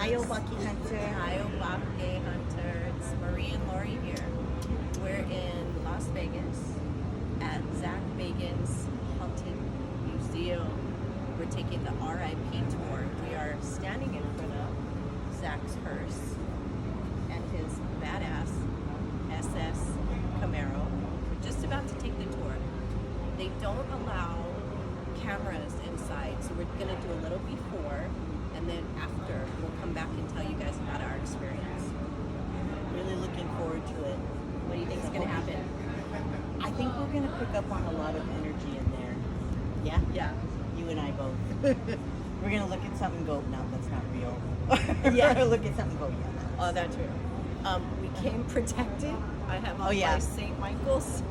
Hi, Bucky Hunter. Hi, Bagan Hunter. It's Marie and Lori here. We're in Las Vegas at Zach Bagan's Haunted Museum. We're taking the RIP tour. We are standing in front of Zach's hearse and his badass SS Camaro. We're just about to take the tour. They don't allow cameras inside, so we're going to do a little before, and then after we'll come back and tell you guys about our experience. Really looking forward to it. What do you think is going to happen? I think we're going to pick up on a lot of energy in there. Yeah? Yeah. You and I both. We're going to look at something and go, no, that's not real. Yeah. Look at something and go, yeah. Oh, that's real. We came protected. I have on yeah. my St. Michael's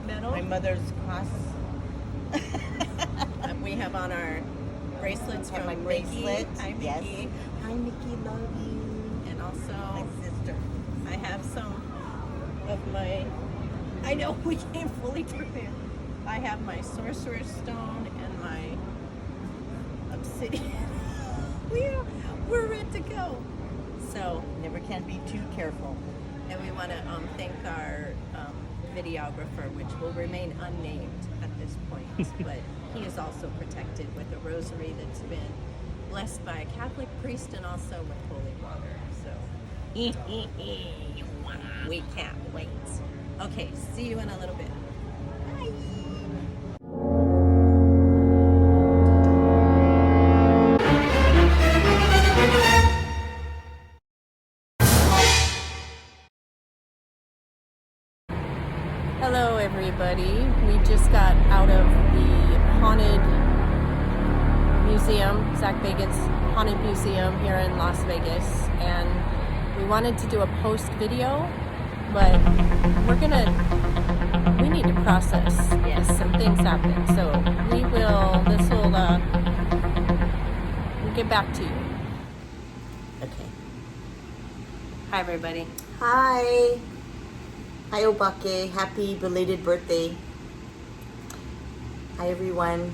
medal. My mother's cross. We have on our bracelets from my Mickey. bracelet. Hi, Mickey. Yes. Hi, Mickey. Love you. And also, My sister. I have some of my. I know we came fully prepared. I have my sorcerer's stone and my obsidian. We're ready to go. So, Never can be too careful. and we want to thank our videographer, which will remain unnamed at this point, but he is also protected with a rosary that's been blessed by a Catholic priest and also with holy water. So we can't wait. Okay, see you in a little bit. Bye. Hello everybody. We just got out of the haunted museum, Zach Bagan's haunted museum here in Las Vegas, and we wanted to do a post video, but we need to process. Yes, some things happen. So we'll get back to you. Okay. Hi everybody. Hi. Hi, Obake. Happy belated birthday. Hi, everyone.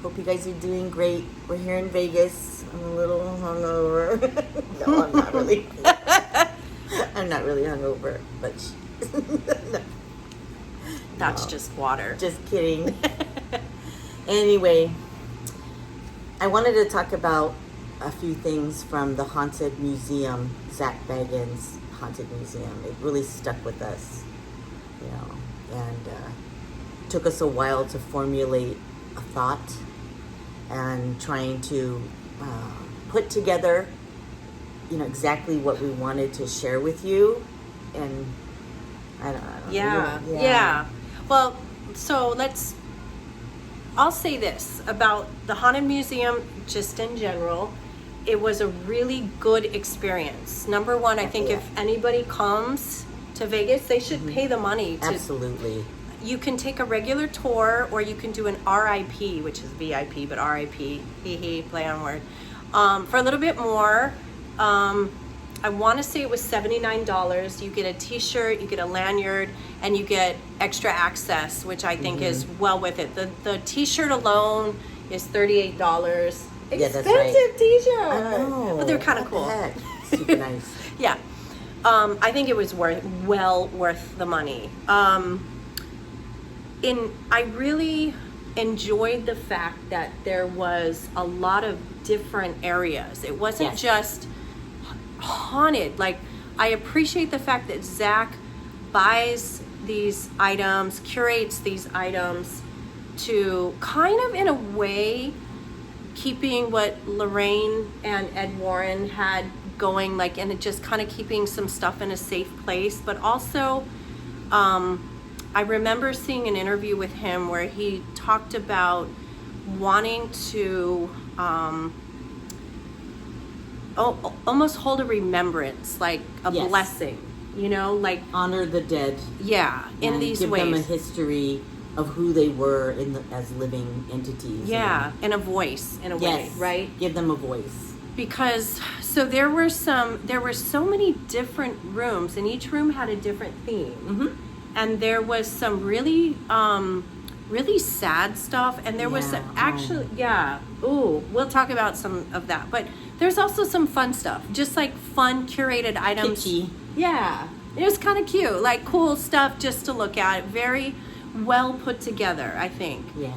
Hope you guys are doing great. We're here in Vegas. I'm a little hungover. No, I'm not really. I'm not really hungover, but That's No. just water. Just kidding. Anyway, I wanted to talk about a few things from the haunted museum, Zach Bagan's haunted museum. It really stuck with us, and took us a while to formulate a thought and trying to put together, exactly what we wanted to share with you. And I don't know. Yeah. Well, so I'll say this about the Haunted Museum, just in general. It was a really good experience. Number one, I think if anybody comes to Vegas, they should pay the money. Absolutely. You can take a regular tour, or you can do an RIP, which is VIP, but RIP, play on word, for a little bit more. I want to say it was $79. You get a t-shirt, you get a lanyard, and you get extra access, which I think is well worth it. The t-shirt alone is $38. Yeah, that's Expensive right. t-shirt. I know. But they're kind of What cool. the heck? Super nice. Yeah. I think it was well worth the money. I really enjoyed the fact that there was a lot of different areas. It wasn't just haunted. Like, I appreciate the fact that Zach buys these items, curates these items to kind of, in a way, keeping what Lorraine and Ed Warren had going, like, and it just kind of keeping some stuff in a safe place. But also, I remember seeing an interview with him where he talked about wanting to almost hold a remembrance, like a blessing, like honor the dead. Yeah, in and these give ways. them a history of who they were as living entities. Yeah, and a voice in a way, right? Give them a voice. Because there were so many different rooms, and each room had a different theme. And there was some really really sad stuff, and there was Yeah. actually, yeah. Ooh, we'll talk about some of that. But there's also some fun stuff, just like fun curated items. Kitschy. Yeah, it was kind of cute, like cool stuff just to look at. Very well put together, I think. Yes.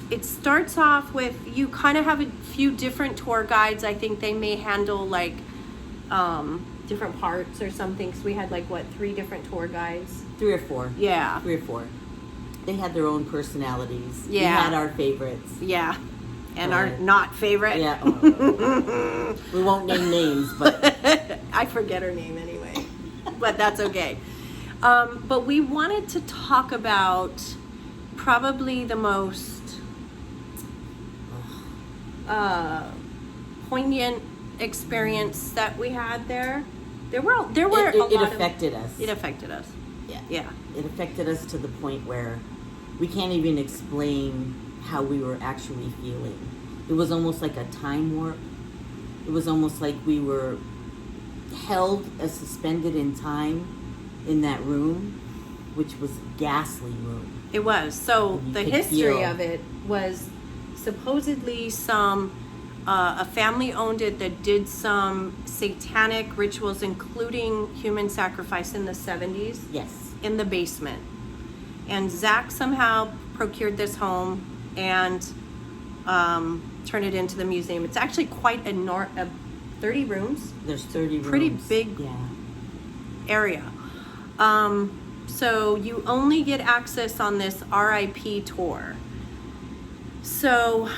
It starts off with, you kind of have a few different tour guides. I think they may handle like different parts or something. So we had like, what, 3 different tour guides? 3 or 4. Yeah. 3 or 4. They had their own personalities. Yeah. We had our favorites. Yeah. And our not favorite. Yeah. We won't name names, but I forget her name anyway. But that's okay. But we wanted to talk about probably the most poignant experience that we had there. There were a lot. It affected us. It affected us. Yeah. Yeah. It affected us to the point where we can't even explain how we were actually feeling. It was almost like a time warp. It was almost like we were held as suspended in time in that room, which was a ghastly room. It was. So You the could history feel- of it was supposedly a family owned it that did some satanic rituals, including human sacrifice in the 70s. Yes. In the basement. And Zach somehow procured this home and turned it into the museum. It's actually quite 30 rooms. There's 30 rooms. Pretty big area. So you only get access on this RIP tour. So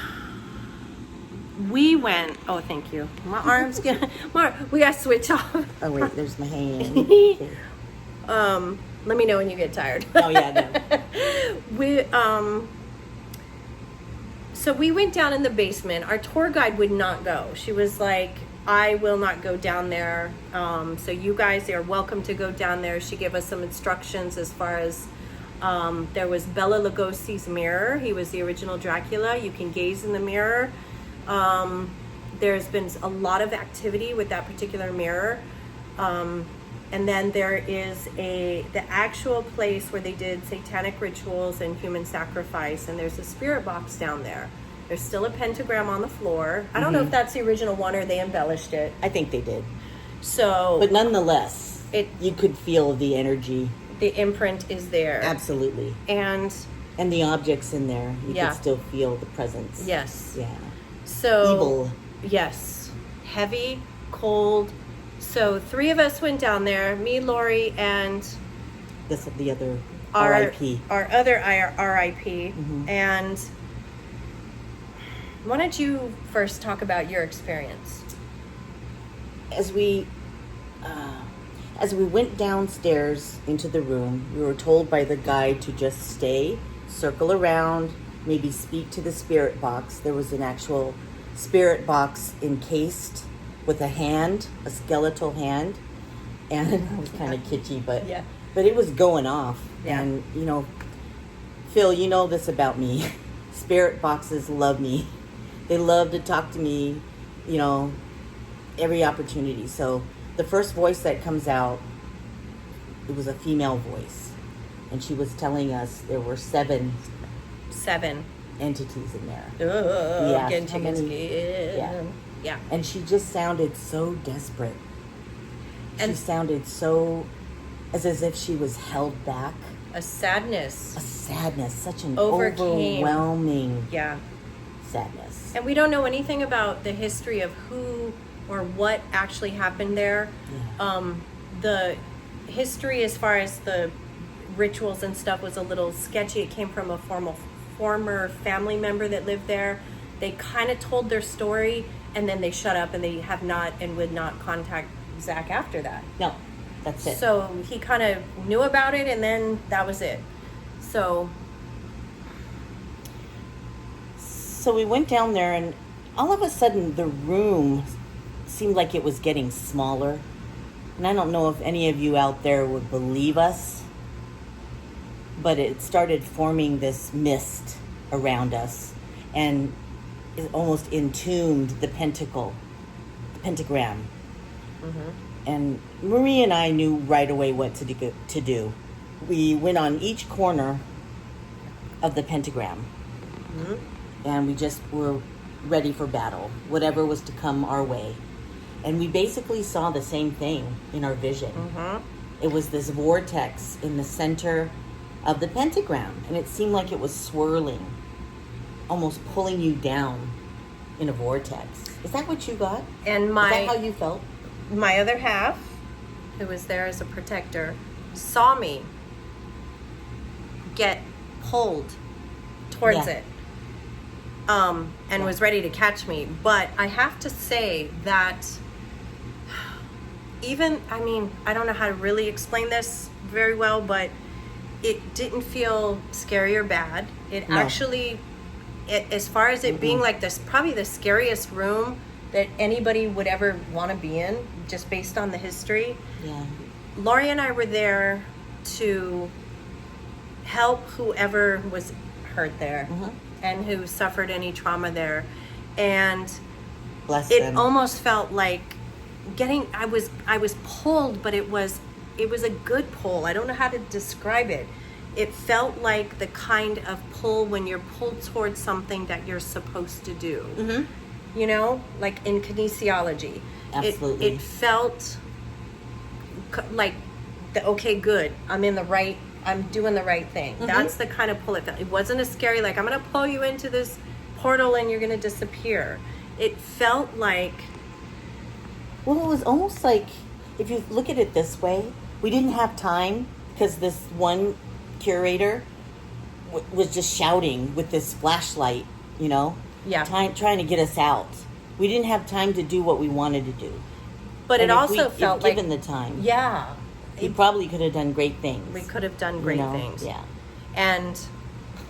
we went, oh, thank you. My arm's gonna, we gotta switch off. Oh, wait, there's my hand. Let me know when you get tired. Oh, yeah, no. So we went down in the basement. Our tour guide would not go. She was like, I will not go down there. So you guys are welcome to go down there. She gave us some instructions as far as there was Bela Lugosi's mirror. He was the original Dracula. You can gaze in the mirror. There's been a lot of activity with that particular mirror. And then there is the actual place where they did satanic rituals and human sacrifice, and there's a spirit box down there. There's still a pentagram on the floor. I don't know if that's the original one or they embellished it. I think they did. So, But nonetheless, you could feel the energy. The imprint is there. Absolutely. And the objects in there. You Yeah. could still feel the presence. yes. Yeah. So Evil. Yes. Heavy, cold. So 3 of us went down there, me, Lori, and The other our RIP. other RIP. Mhm. And why don't you first talk about your experience? As we went downstairs into the room, we were told by the guide to just stay, circle around, maybe speak to the spirit box. There was an actual spirit box encased with a hand, a skeletal hand, and it was kind of kitschy, but Yeah. but it was going off. Yeah. And Phil, you know this about me. Spirit boxes love me. They love to talk to me, every opportunity. So the first voice that comes out, it was a female voice, and she was telling us there were 7 entities in there. Oh, Yeah, getting how chicken many- skin. Yeah. And she just sounded so desperate. And- She sounded so as if she was held back. A sadness. A sadness, such an Overcame. overwhelming Yeah. sadness. And we don't know anything about the history of who or what actually happened there. Yeah. The history as far as the rituals and stuff was a little sketchy. It came from a former family member that lived there. They kind of told their story and then they shut up and they have not and would not contact Zach after that. No, that's it. So he kind of knew about it and then that was it. So we went down there, and all of a sudden the room seemed like it was getting smaller. And I don't know if any of you out there would believe us, but it started forming this mist around us, and it almost entombed the pentagram. mm-hmm. And Marie and I knew right away what to do. We went on each corner of the pentagram. Mm-hmm. And we just were ready for battle, whatever was to come our way. And we basically saw the same thing in our vision. Mm-hmm. It was this vortex in the center of the pentagram, and it seemed like it was swirling, almost pulling you down in a vortex. Is that what you got? And Is that how you felt? my other half, who was there as a protector, saw me get pulled towards Yeah. it, and was ready to catch me. But I have to say that I don't know how to really explain this very well, but it didn't feel scary or bad. It No. actually, as far as it being like this, probably the scariest room that anybody would ever want to be in, just based on the history. Yeah. Lori and I were there to help whoever was hurt there and who suffered any trauma there. And Bless it them. almost felt like I was pulled, but it was a good pull. I don't know how to describe it. It felt like the kind of pull when you're pulled towards something that you're supposed to do. Mm-hmm. You know, like in kinesiology. Absolutely. It felt like, okay, good. I'm doing the right thing. Mm-hmm. That's the kind of pull it felt. It wasn't a scary, like, I'm going to pull you into this portal and you're going to disappear. It felt like... Well, it was almost like, if you look at it this way, we didn't have time because this one curator was just shouting with this flashlight, you know? Yeah. Trying to get us out. We didn't have time to do what we wanted to do. But And it if also felt like... given the time, Yeah. we probably could have done great things. We could have done great things. Yeah. And...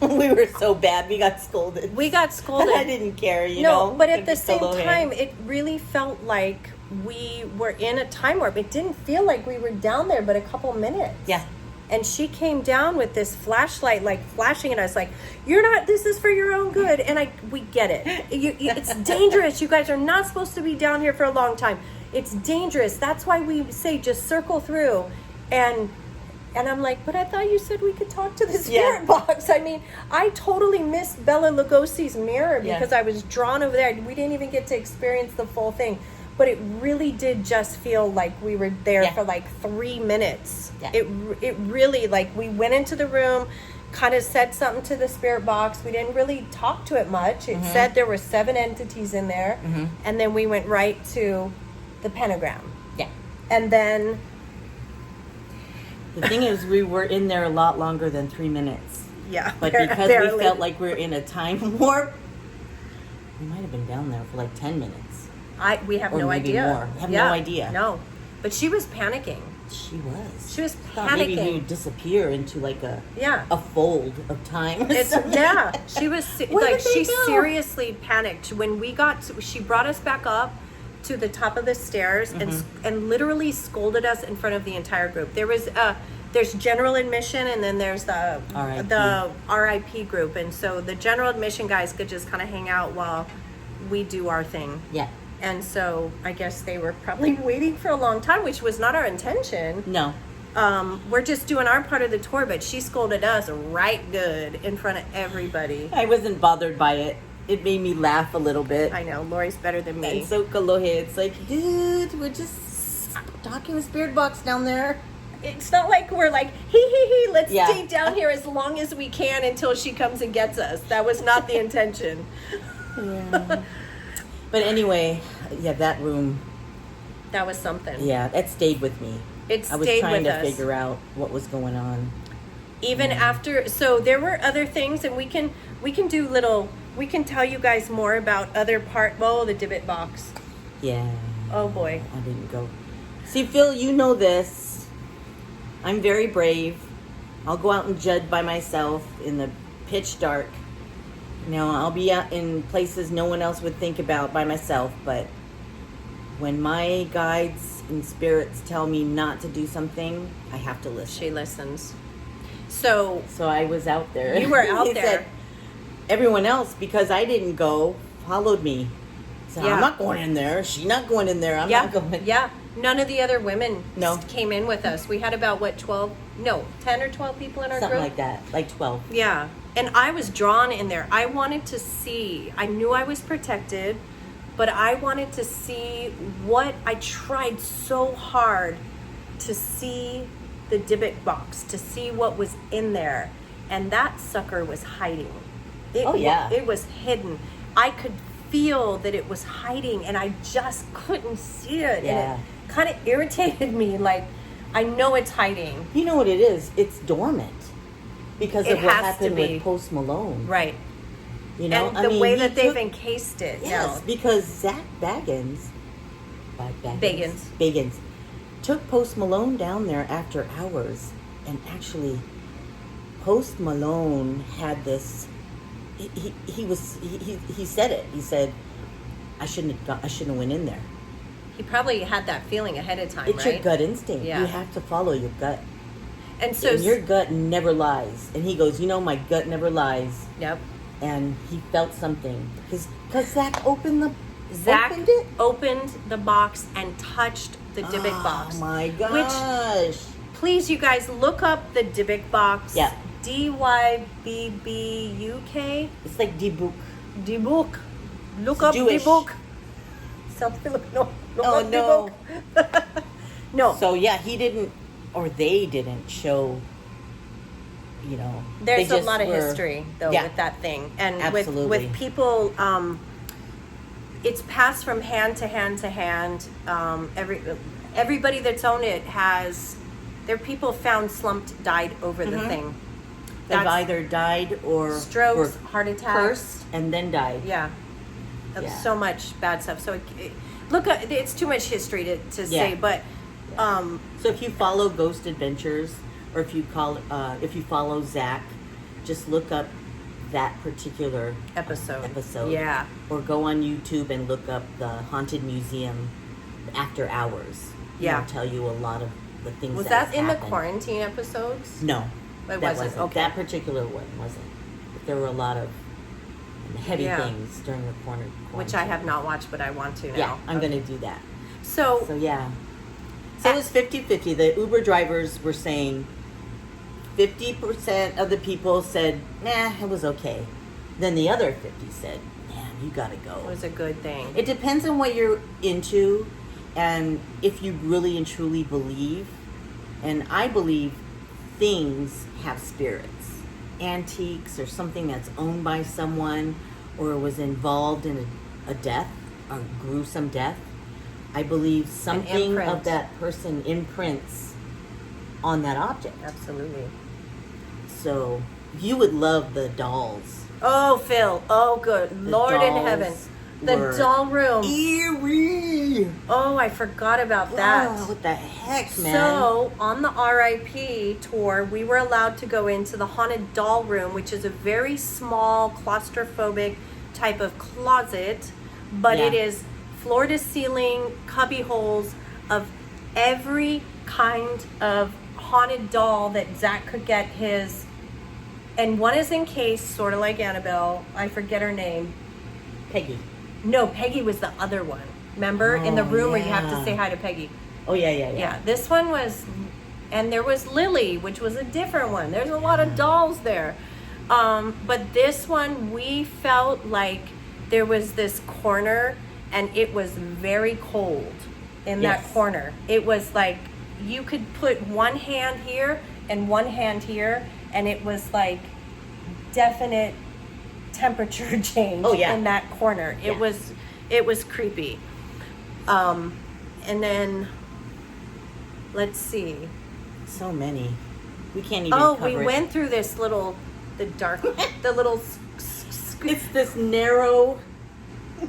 We were so bad. We got scolded. We got scolded. I didn't care, you know? But at the It's so same low time, hand. it really felt like we were in a time warp. It didn't feel like we were down there but a couple minutes. Yeah. And she came down with this flashlight, like flashing at us, like, "You're not. This is for your own good." And we get it. It's dangerous. You guys are not supposed to be down here for a long time. It's dangerous. That's why we say just circle through. And I'm like, but I thought you said we could talk to the spirit box. I mean, I totally missed Bella Lugosi's mirror because I was drawn over there. We didn't even get to experience the full thing. But it really did just feel like we were there for like 3 minutes. Yeah. It really, like, we went into the room, kind of said something to the spirit box. We didn't really talk to it much. It said there were 7 entities in there. And then we went right to the pentagram. Yeah. And then... The thing is, we were in there a lot longer than 3 minutes. Yeah. But because we felt like we're in a time warp, we might have been down there for like 10 minutes. We have Or no maybe idea. more. I have no idea. No. But she was panicking. She was. She was I thought maybe we panicking. would disappear into like a Yeah. fold of time. She was Where like, did they she go? seriously panicked when she brought us back up to the top of the stairs and literally scolded us in front of the entire group. There's general admission, and then there's the RIP group, and so the general admission guys could just kind of hang out while we do our thing. Yeah. And so I guess they were probably waiting for a long time, which was not our intention. No. We're just doing our part of the tour, but she scolded us right good in front of everybody. I wasn't bothered by it. It made me laugh a little bit. I know, Lori's better than me. And so Kalohe, it's like, dude, we're just talking to spirit box down there. It's not like we're like, hee, let's Yeah. stay down here as long as we can until she comes and gets us. That was not the intention. Yeah. But anyway, yeah, that room, That was something. yeah, that stayed with me. It I was stayed trying with to us. figure out what was going on. Even after, so there were other things, and we can tell you guys more about other the Dibbit box. Yeah. Oh boy. I didn't go. See, Phil, you know this. I'm very brave. I'll go out and judge by myself in the pitch dark. You know, I'll be out in places no one else would think about by myself, but when my guides and spirits tell me not to do something, I have to listen. She listens. So I was out there. You were out He there. said, everyone else, because I didn't go, followed me. So I'm not going in there. She's not going in there. I'm not going. Yeah. None of the other women No. came in with us. We had about, 10 or 12 people in our Something group? like that. Like 12. Yeah. And I was drawn in there. I wanted to see. I knew I was protected, but I wanted to see I tried so hard to see the Dybbuk box, to see what was in there. And that sucker was hiding. It was hidden. I could feel that it was hiding, and I just couldn't see it. Yeah. And it kind of irritated me. Like, I know it's hiding. You know what it is? It's dormant because It of what has to happened be. with Post Malone. Right. You know, And the way that they've encased it. Yes, No. because Zach Bagans took Post Malone down there after hours, and actually, Post Malone had this. He said it. He said, I shouldn't have went in there. He probably had that feeling ahead of time, It's right? your gut instinct. Yeah. You have to follow your gut. And so, And your gut never lies. And he goes, my gut never lies. yep. And he felt something. Because Zach opened it? opened the box and touched the Dybbuk box. Oh my gosh. Please, you guys, look up the Dybbuk box. Yeah. Dybbuk. It's like Dybbuk. Dybbuk. Look It's up Jewish. Dybbuk. Look Oh, up no. Dybbuk. No. So yeah, they didn't show, There's they a just lot of were- history though Yeah. with that thing, and Absolutely. with people, it's passed from hand to hand to hand. Everybody that's owned it there are people found slumped, died over the thing. They've either died or Strokes, were heart attacks, cursed and then died. yeah, Yeah. so much bad stuff. So it's too much history to say, but So if you follow Ghost Adventures, or if you follow Zach, just look up that particular episode. Yeah. Or go on YouTube and look up the Haunted Museum After Hours. Yeah. It'll tell you a lot of the things Was that that in the happened. quarantine episodes? No. It that wasn't. Okay. That particular one wasn't. But there were a lot of heavy Yeah. things during the quarantine. Which I have not watched, but I want to now. Yeah, I'm going to do that. So Yeah. So it was 50-50. The Uber drivers were saying 50% of the people said, nah, it was okay. Then the other 50 said, man, you got to go. it was a good thing. It depends on what you're into and if you really and truly believe. And I believe things have spirits. Antiques or something that's owned by someone or was involved in a death, a gruesome death. I believe something imprint. of that person imprints on that object. Absolutely. So you would love the dolls. Oh, Phil. Oh, good. The Lord in dolls heaven. The were doll room. Eerie. Oh, I forgot about that. Wow, what the heck, man? So, on the RIP tour, we were allowed to go into the haunted doll room, which is a very small, claustrophobic type of closet, but Yeah. it is floor to ceiling, cubby holes of every kind of haunted doll that Zach could get his. And one is encased, sort of like Annabelle. I forget her name. Peggy. No, Peggy was the other one. Remember? In the Oh, room where you have to yeah. say hi to Peggy. Oh, yeah. Yeah, this one was, and there was Lily, which was a different one. There's a lot of dolls there. But this one, we felt like there was this corner and it was very cold in that Yes. corner. It was like you could put one hand here and one hand here, and it was like definite temperature change in that corner. Yeah. It was creepy. And then let's see. So many. We can't even Oh, cover we it. went through this the little It's this narrow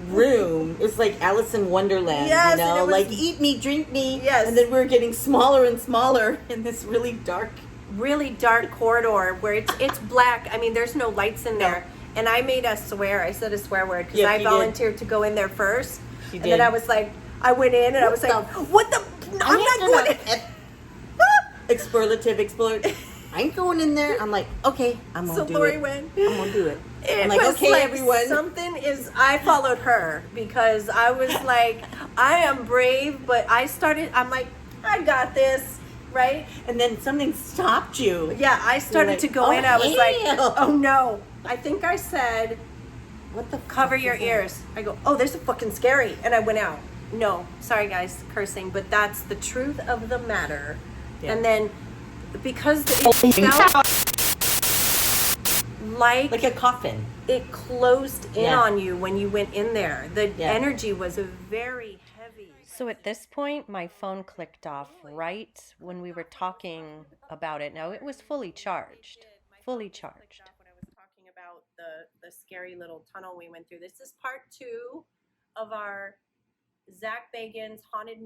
room. It's like Alice in Wonderland, Yes, you and know? it was- Like, eat me, drink me. Yes. And then we're getting smaller and smaller in this really dark. really dark corridor where it's black. I mean, there's no lights in there. And I made us swear. I said a swear word because Yeah, I you did. volunteered to go in there first. You And did. then I was like, I went in and I was like, what the? I'm not going in. Explorative, explode. I ain't going in there. I'm like, okay, I'm gonna do Lori it. went. I'm gonna do it. It I'm like, was okay, like everyone. something is. I followed her because I was like, I am brave, but I'm like, I got this, right? And then something stopped you. Yeah, I started to go in. I was like, oh no. I think I said, What the cover fuck your is that? ears. I go, oh, there's a fucking scary. And I went out. No, sorry guys, cursing, but that's the truth of the matter. Yeah. And then because it felt Like a coffin. it closed in Yeah. on you when you went in there. The Yeah. energy was very heavy. So at this point, my phone clicked off right when we were talking about it. Now it was fully charged. Fully charged. When I was talking about the scary little tunnel we went through. This is part 2 of our Zach Bagan's Haunted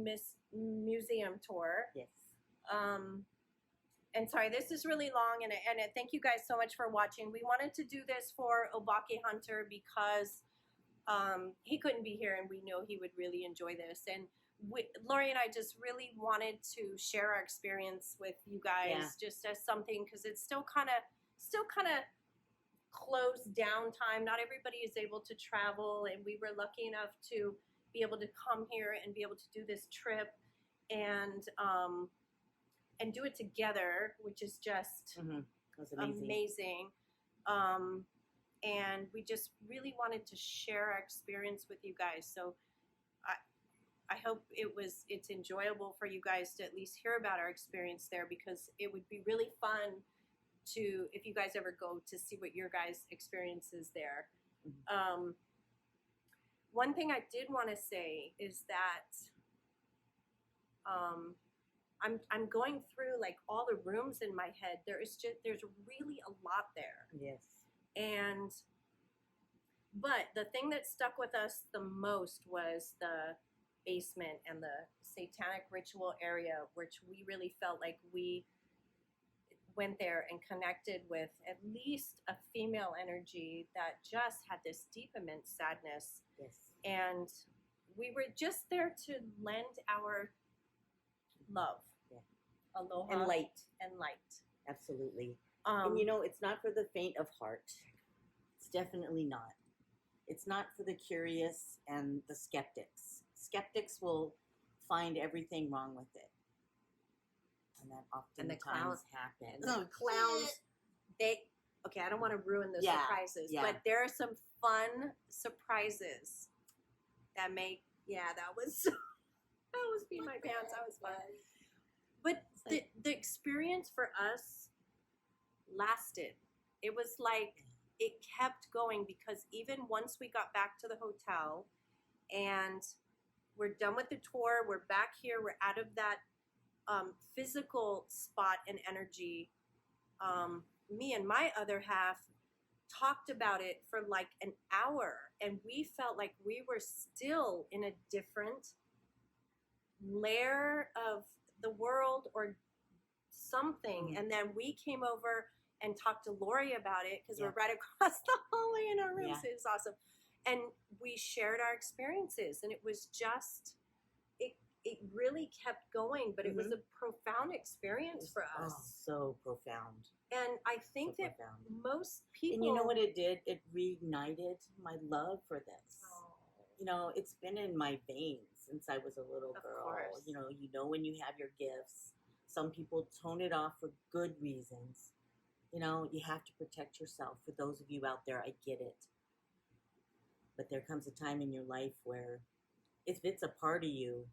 Museum tour. Yes. And sorry, this is really long, and thank you guys so much for watching. We wanted to do this for Obake Hunter because he couldn't be here, and we know he would really enjoy this. And Lori and I just really wanted to share our experience with you guys, just as something, because it's still kind of closed down time. Not everybody is able to travel, and we were lucky enough to be able to come here and be able to do this trip and do it together, which is just That's amazing. amazing. And we just really wanted to share our experience with you guys. So I hope it's enjoyable for you guys to at least hear about our experience there, because it would be really fun to, if you guys ever go, to see what your guys' experience is there. One thing I did want to say is that I'm going through like all the rooms in my head. There's really a lot there. Yes. But the thing that stuck with us the most was the basement and the satanic ritual area, which we really felt like we went there and connected with at least a female energy that just had this deep, immense sadness. Yes. And we were just there to lend our love. Yeah. Aloha. And light. And light. Absolutely. And you know, it's not for the faint of heart. It's definitely not. It's not for the curious and the skeptics. Skeptics will find everything wrong with it. And that oftentimes happens. The clowns, okay, I don't want to ruin the surprises, but there are some fun surprises that was being my pants. That was fun. But the experience for us lasted. It was like it kept going, because even once we got back to the hotel and we're done with the tour, we're back here, we're out of that physical spot and energy. Me and my other half talked about it for like an hour, and we felt like we were still in a different layer of the world or something. And then we came over and talked to Lori about it, because we're right across the hallway in our rooms. It was awesome. And we shared our experiences, and it was just, it really kept going, but it was a profound experience for us. Oh, so profound. And I think that most people... And you know what it did? It reignited my love for this. Oh. You know, it's been in my veins since I was a little girl. Course. You know when you have your gifts. Some people tone it off for good reasons. You know, you have to protect yourself. For those of you out there, I get it. But there comes a time in your life where if it's a part of you,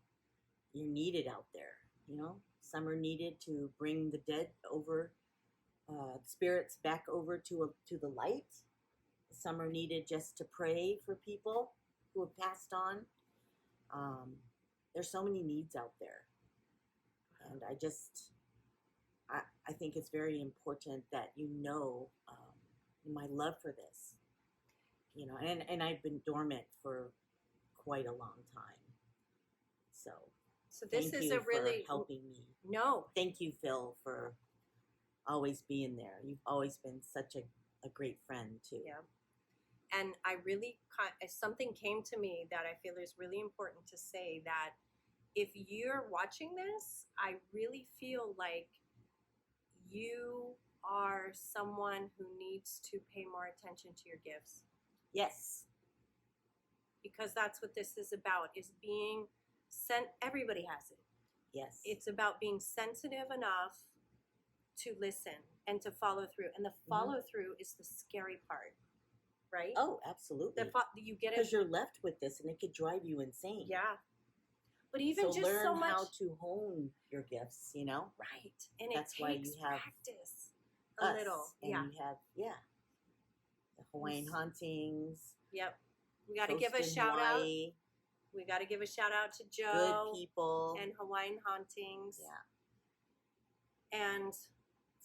you're needed out there. You know, some are needed to bring the dead over, spirits back over to the light. Some are needed just to pray for people who have passed on. There's so many needs out there. And I think it's very important that you know my love for this. You know, and I've been dormant for quite a long time. So this is a really for helping me. No, thank you, Phil, for always being there. You've always been such a great friend too. Yeah, and I really something came to me that I feel is really important to say, that if you're watching this, I really feel like you are someone who needs to pay more attention to your gifts. Yes. Because that's what this is about, is being sent. Everybody has it. Yes. It's about being sensitive enough to listen and to follow through. And the follow through is the scary part, right? Oh, absolutely. You get it because you're left with this, and it could drive you insane. Yeah. But even so just learn so much how to hone your gifts. right, and That's it why takes you have practice a little. and Yeah. you have the Hawaiian hauntings. Yep. We got to give a shout out. We got to give a shout out to Joe. Good people. And Hawaiian Hauntings. Yeah. And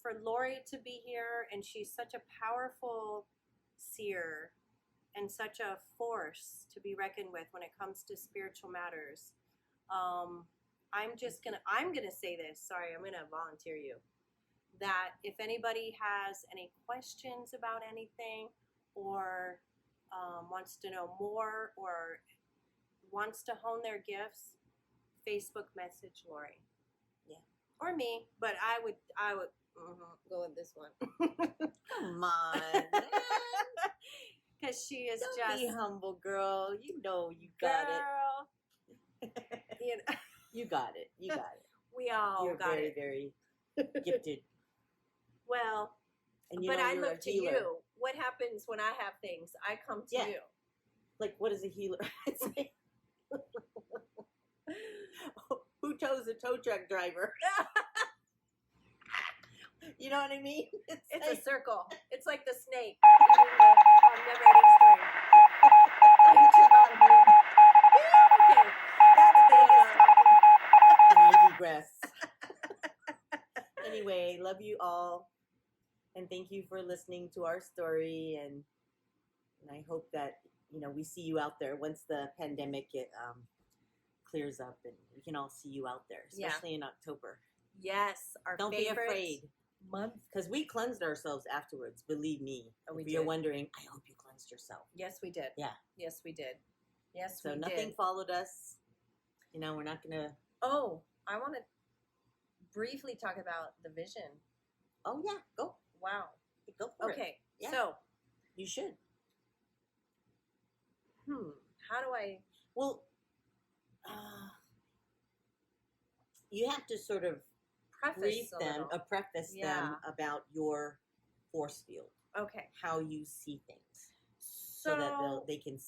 for Lori to be here, and she's such a powerful seer and such a force to be reckoned with when it comes to spiritual matters. I'm gonna say this. Sorry, I'm gonna volunteer you. That if anybody has any questions about anything, or wants to know more, or wants to hone their gifts, Facebook message Lori. Yeah. Or me, but I would go with this one. Come on, because she is Don't just be humble, girl. You know you got girl. it. You got it. You got it. We all You're got very, it. very gifted. Well, And but I you're look a to healer. you. What happens when I have things? I come to you. Like, what is a healer? Who tows a tow truck driver? You know what I mean? It's like, a circle. It's like the snake eating the never-ending string. Okay, that's Vegas talking. and I digress. Anyway, love you all, and thank you for listening to our story. And I hope that we see you out there once the pandemic clears up, and we can all see you out there, especially in October. Yes, our Don't be afraid. Month, because we cleansed ourselves afterwards. Believe me. If you're wondering, I hope you cleansed yourself. Yes, we did. Yeah. Yes, we did. Yes, so we nothing did. followed us. We're not gonna. Oh, I want to briefly talk about the vision. Oh yeah, go. Wow. Go for it. Okay. Yeah. So you should. How do I? Well, you have to sort of preface them about your force field. Okay. How you see things, so that they can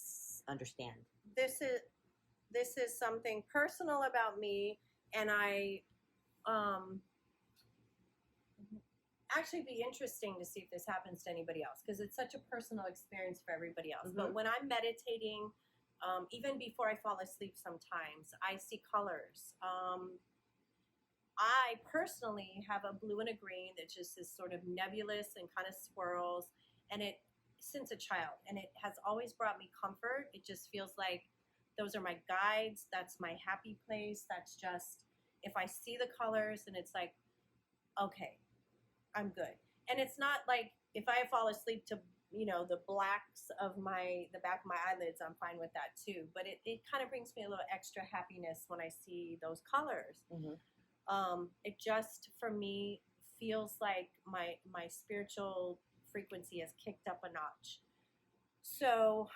understand. This is something personal about me, and I actually be interesting to see if this happens to anybody else, because it's such a personal experience for everybody else. But when I'm meditating, even before I fall asleep, sometimes I see colors. I personally have a blue and a green that just is sort of nebulous and kind of swirls, and it since a child, and it has always brought me comfort. It just feels like those are my guides. That's my happy place. That's just, if I see the colors, and it's like, okay, I'm good. And it's not like if I fall asleep to the blacks of the back of my eyelids, I'm fine with that too. But it kind of brings me a little extra happiness when I see those colors. It just, for me, feels like my spiritual frequency has kicked up a notch. So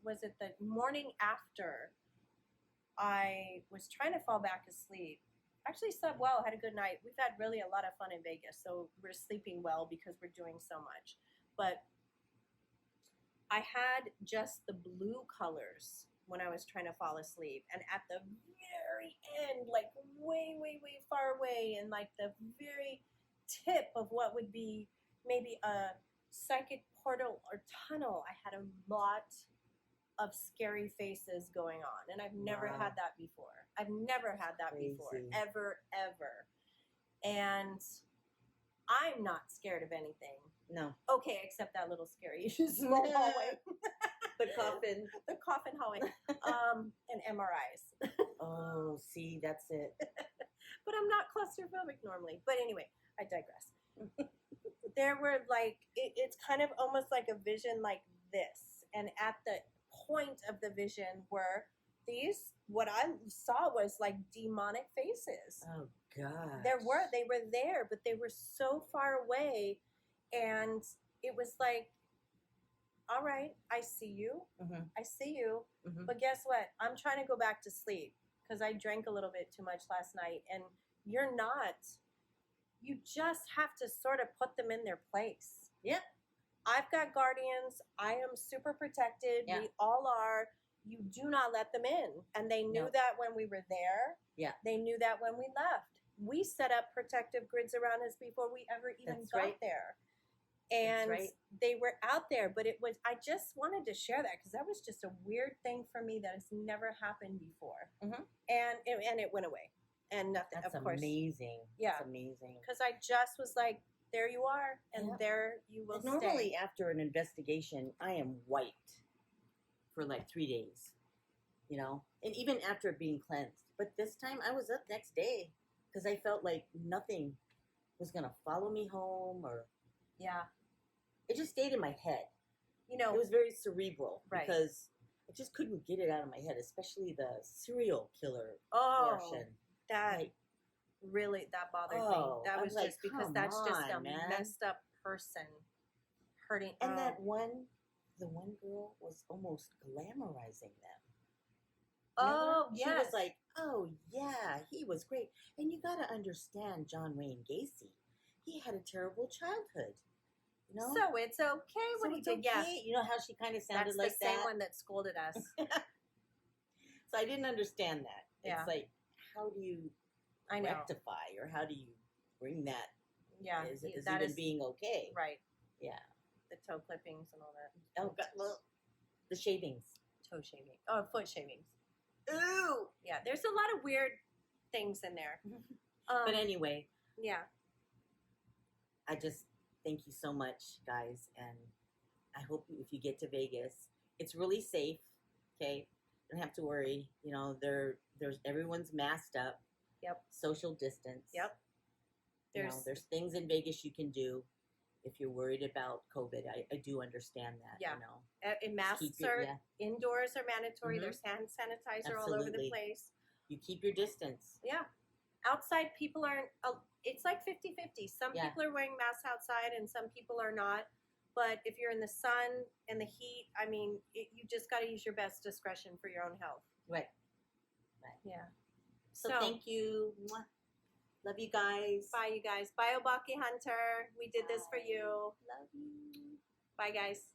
was it the morning after I was trying to fall back asleep? Actually slept well, had a good night. We've had really a lot of fun in Vegas, so we're sleeping well because we're doing so much. But I had just the blue colors when I was trying to fall asleep. And at the very end, like way, way, way far away, and like the very tip of what would be maybe a psychic portal or tunnel, I had a lot of scary faces going on. And I've never had that before. I've never had that before. Ever, ever. And I'm not scared of anything. No. Okay, except that little scary small hallway. The coffin. The coffin hallway. And MRIs. Oh, see, that's it. But I'm not claustrophobic normally. But anyway, I digress. There were it's kind of almost like a vision like this. And at the point of the vision were these what I saw was like demonic faces. Oh God. They were there, but they were so far away, and it was like, all right, I see you. Mm-hmm. I see you. Mm-hmm. But guess what? I'm trying to go back to sleep because I drank a little bit too much last night. And you're not. You just have to sort of put them in their place. Yep. I've got guardians. I am super protected. Yeah. We all are. You do not let them in. And they knew No. that when we were there. Yeah. They knew that when we left. We set up protective grids around us before we ever even That's got right. there. And That's right. they were out there, but I just wanted to share that because that was just a weird thing for me that has never happened before. Mm-hmm. And it went away. And nothing, That's of course. amazing. Yeah. That's amazing. Because I just was like, there you are, and Yeah. there you will Normally, stay. after an investigation, I am wiped for like 3 days, you know, and even after being cleansed. But this time, I was up next day because I felt like nothing was going to follow me home, or Yeah. it just stayed in my head. You know, It was very cerebral, Right. because I just couldn't get it out of my head, especially the serial killer oh, portion. that Like, really, that bothered Oh, me. That I was was like, just because come that's just a on, man. messed up person hurting. and oh. the one girl was almost glamorizing them. Oh, Remember? yes. She was like, oh, yeah, he was great. And you got to understand John Wayne Gacy. He had a terrible childhood. You know? So it's okay So what he it's did. Yeah. okay. You know how she kind of sounded That's like the same that? one that scolded us. So I didn't understand that. Yeah. It's like, how do you I know. rectify, or how do you bring that Yeah. as that even is being okay? right. Yeah. The toe clippings and all that. Oh, God, well, the shavings. Toe shaving. Oh, foot shavings. Ooh! Yeah. There's a lot of weird things in there. But anyway, Yeah. I just thank you so much, guys, and I hope if you get to Vegas, it's really safe. Okay, don't have to worry. You know, there's everyone's masked up. Yep. Social distance. Yep. There's things in Vegas you can do if you're worried about COVID. I do understand that. Yeah. You know, And masks Keep it- are yeah. indoors are mandatory. Mhm. There's hand sanitizer all over the Absolutely. place. You keep your distance. Yeah. Outside, people aren't, it's like 50-50. Some Yeah. people are wearing masks outside and some people are not. But if you're in the sun and the heat, I mean, you just got to use your best discretion for your own health. Right. Yeah. So thank you. Mwah. Love you guys. Bye, you guys. Bye, Obaki Hunter. We did this for you. Love you. Bye, guys.